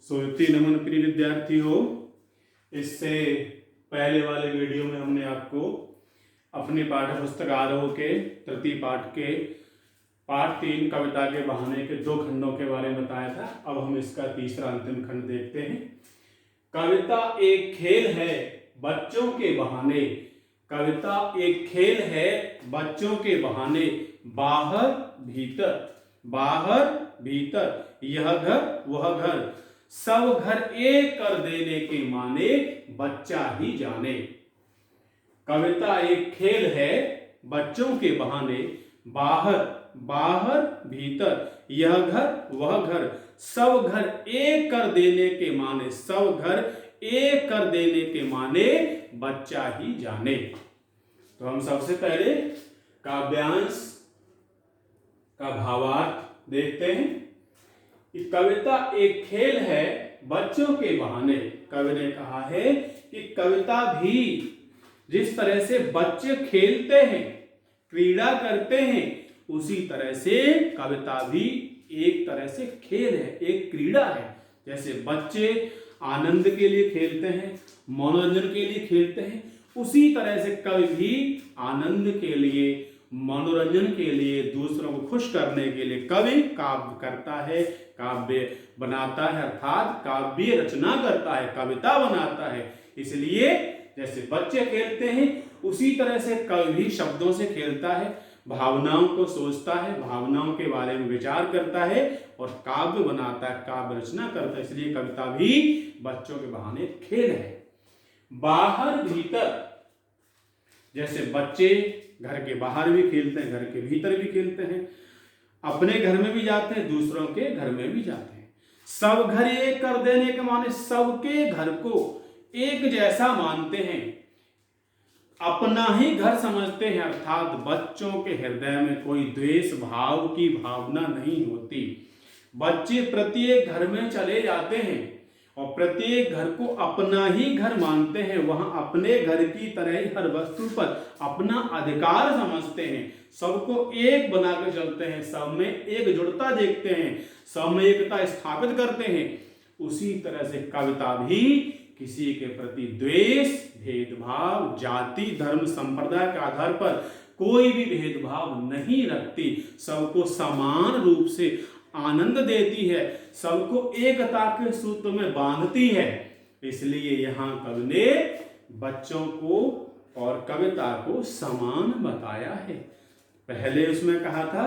सोती नमन प्रिय विद्यार्थियों, इससे पहले वाले वीडियो में हमने आपको अपनी पाठ्य पुस्तक आरोह के तृतीय पाठ के पाठ 3 कविता के बहाने के 2 खंडों के बारे में बताया था। अब हम इसका तीसरा अंतिम खंड देखते हैं। कविता एक खेल है बच्चों के बहाने। कविता एक खेल है बच्चों के बहाने। बाहर भीतर यह घर वह घर, सब घर एक कर देने के माने, बच्चा ही जाने। कविता एक खेल है बच्चों के बहाने। बाहर भीतर यह घर वह घर, सब घर एक कर देने के माने, सब घर एक कर देने के माने, बच्चा ही जाने। तो हम सबसे पहले काव्यांश का भावार्थ देखते हैं कि कविता एक खेल है बच्चों के बहाने। कवि ने कहा है कि कविता भी जिस तरह से बच्चे खेलते हैं, क्रीड़ा करते हैं, उसी तरह से कविता भी एक तरह से खेल है, एक क्रीड़ा है। जैसे बच्चे आनंद के लिए खेलते हैं, मनोरंजन के लिए खेलते हैं, उसी तरह से कवि भी आनंद के लिए, मनोरंजन के लिए, दूसरों को खुश करने के लिए कवि काव्य करता है, काव्य बनाता है, अर्थात काव्य रचना करता है, कविता बनाता है। इसलिए जैसे बच्चे खेलते हैं उसी तरह से कवि भी शब्दों से खेलता है, भावनाओं को सोचता है, भावनाओं के बारे में विचार करता है और काव्य बनाता है, काव्य रचना करता है। इसलिए कविता भी बच्चों के बहाने खेल है। बाहर भीतर, जैसे बच्चे घर के बाहर भी खेलते हैं, घर के भीतर भी खेलते हैं, अपने घर में भी जाते हैं, दूसरों के घर में भी जाते हैं। सब घर एक कर देने के माने सबके घर को एक जैसा मानते हैं, अपना ही घर समझते हैं, अर्थात बच्चों के हृदय में कोई द्वेष भाव की भावना नहीं होती। बच्चे प्रत्येक घर में चले जाते हैं और प्रत्येक घर को अपना ही घर मानते हैं, वहां अपने घर की तरह ही हर वस्तु पर अपना अधिकार समझते हैं, सबको एक बनाकर चलते हैं, सब में एकजुटता देखते हैं, सब में एकता स्थापित करते हैं। उसी तरह से कविता भी किसी के प्रति द्वेष, भेदभाव, जाति, धर्म, संप्रदाय के आधार पर कोई भी भेदभाव नहीं रखती, सबको समान रूप से आनंद देती है, सबको एकता के सूत्र में बांधती है। इसलिए यहाँ कवि ने बच्चों को और कविता को समान बताया है। पहले उसमें कहा था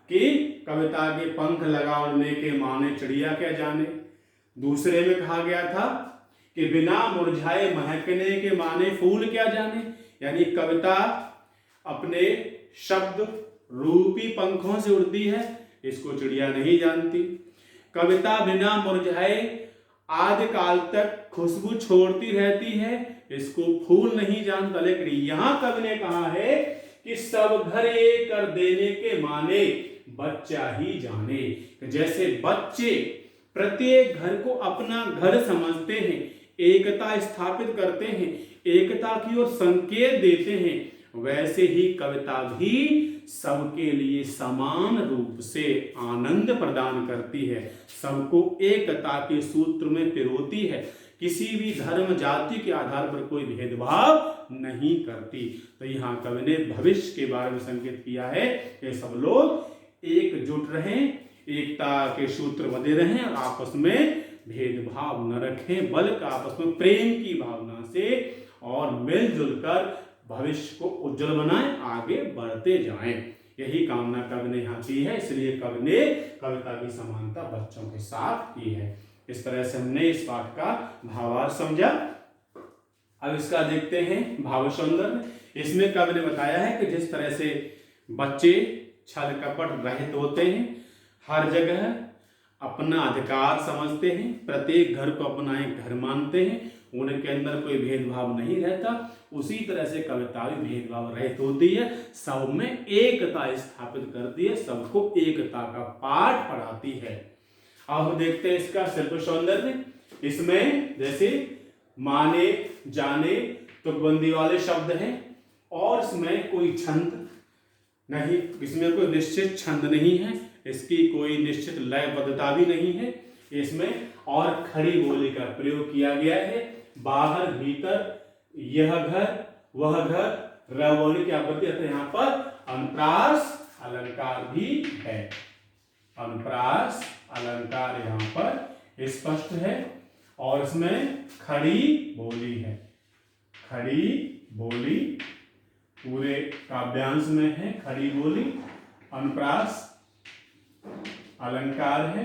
कि कविता के पंख लगा उड़ने के माने चिड़िया क्या जाने। दूसरे में कहा गया था कि बिना मुरझाए महकने के माने फूल क्या जाने। यानी कविता अपने शब्द रूपी पंखों से उड़ती है, इसको चिड़िया नहीं जानती। कविता बिना मुरझाए आदि काल तक खुशबू छोड़ती रहती है, इसको फूल नहीं जानता। लेकिन यहां कवि ने कहा है कि सब घर एक कर देने के माने, बच्चा ही जाने। जैसे बच्चे प्रत्येक घर को अपना घर समझते हैं, एकता स्थापित करते हैं, एकता की ओर संकेत देते हैं, वैसे ही कविता भी सबके लिए समान रूप से आनंद प्रदान करती है, सबको एकता के सूत्र में पिरोती है, किसी भी धर्म जाति के आधार पर कोई भेदभाव नहीं करती। तो यहाँ कवि ने भविष्य के बारे में संकेत किया है कि सब लोग एकजुट रहें, एकता के सूत्र बंधे रहें और आपस में भेदभाव न रखें, बल्कि आपस में प्रेम की भावना से और मिलजुल कर भविष्य को उज्जवल बनाएं, आगे बढ़ते जाएं। यही कामना कवि ने यहाँ की है। इसलिए कवि ने कविता की समानता बच्चों के साथ की है। इस तरह से हमने इस पाठ का भावार्थ समझा। अब इसका देखते हैं भाव सौंदर्य। इसमें कवि ने बताया है कि जिस तरह से बच्चे छल कपट रहित होते हैं, हर जगह अपना अधिकार समझते हैं, प्रत्येक घर को अपना एक घर मानते हैं, उनके अंदर कोई भेदभाव नहीं रहता, उसी तरह से कविता भी भेदभाव रहित होती है, सब में एकता स्थापित करती है, सबको एकता का पाठ पढ़ाती है। अब देखते हैं इसका शिल्प सौंदर्य। इसमें जैसे माने, जाने, तुकबंदी वाले शब्द हैं और इसमें कोई छंद नहीं, इसमें कोई निश्चित छंद नहीं है, इसकी कोई निश्चित लयबद्धता भी नहीं है। इसमें और खड़ी बोली का प्रयोग किया गया है। बाहर भीतर यह घर वह घर बोली की आवृत्ति अतः यहाँ पर अनुप्रास अलंकार भी है। अनुप्रास अलंकार यहाँ पर स्पष्ट है और इसमें खड़ी बोली है। खड़ी बोली पूरे काव्यांश में है। खड़ी बोली अनुप्रास अलंकार है,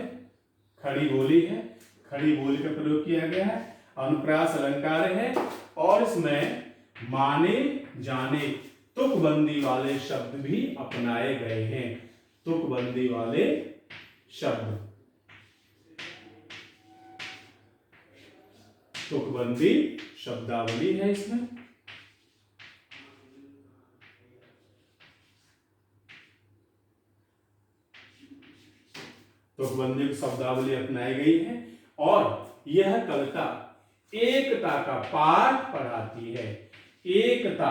खड़ी बोली है, खड़ी बोली का प्रयोग किया गया है, अनुप्रास अलंकार है और इसमें माने जाने तुकबंदी वाले शब्द भी अपनाए गए हैं। तुकबंदी वाले शब्द, तुकबंदी शब्दावली है इसमें। तुकबंदी शब्दावली अपनाई गई है और यह कविता एकता का पाठ पढ़ाती है। एकता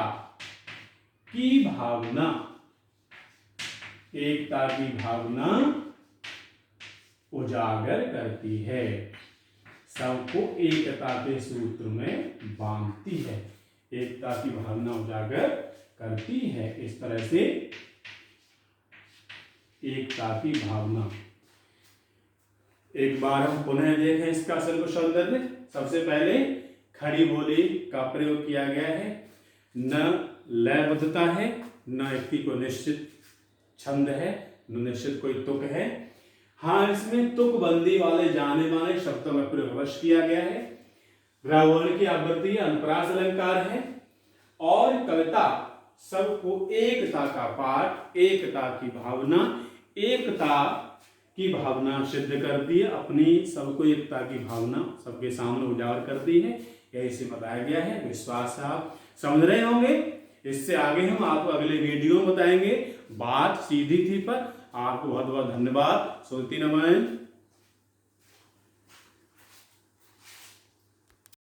की भावना, एकता की भावना उजागर करती है, सबको एकता के सूत्र में बांधती है। एकता की भावना उजागर करती है। इस तरह से एकता की भावना। एक बार हम पुनः देखें इसका असल को सौंदर्य। सबसे पहले खड़ी बोली का प्रयोग किया गया है। न लयबद्धता है, न व्यक्ति को निश्चित छंद है, न निश्चित कोई तुक है। हाँ, इसमें तुकबंदी वाले जाने माने शब्दों में प्रयोग अवश्य किया गया है। रावण की आवृत्ति अनुप्रास अलंकार है और कविता सबको एकता का पाठ, एकता की भावना, एकता की भावना सिद्ध करती है। अपनी सबको एकता की भावना सबके सामने उजागर करती है। यही से बताया गया है। विश्वास है आप समझ रहे होंगे। इससे आगे हम आपको अगले वीडियो में बताएंगे। बात सीधी थी पर आपको बहुत बहुत धन्यवाद। सुनती नमन।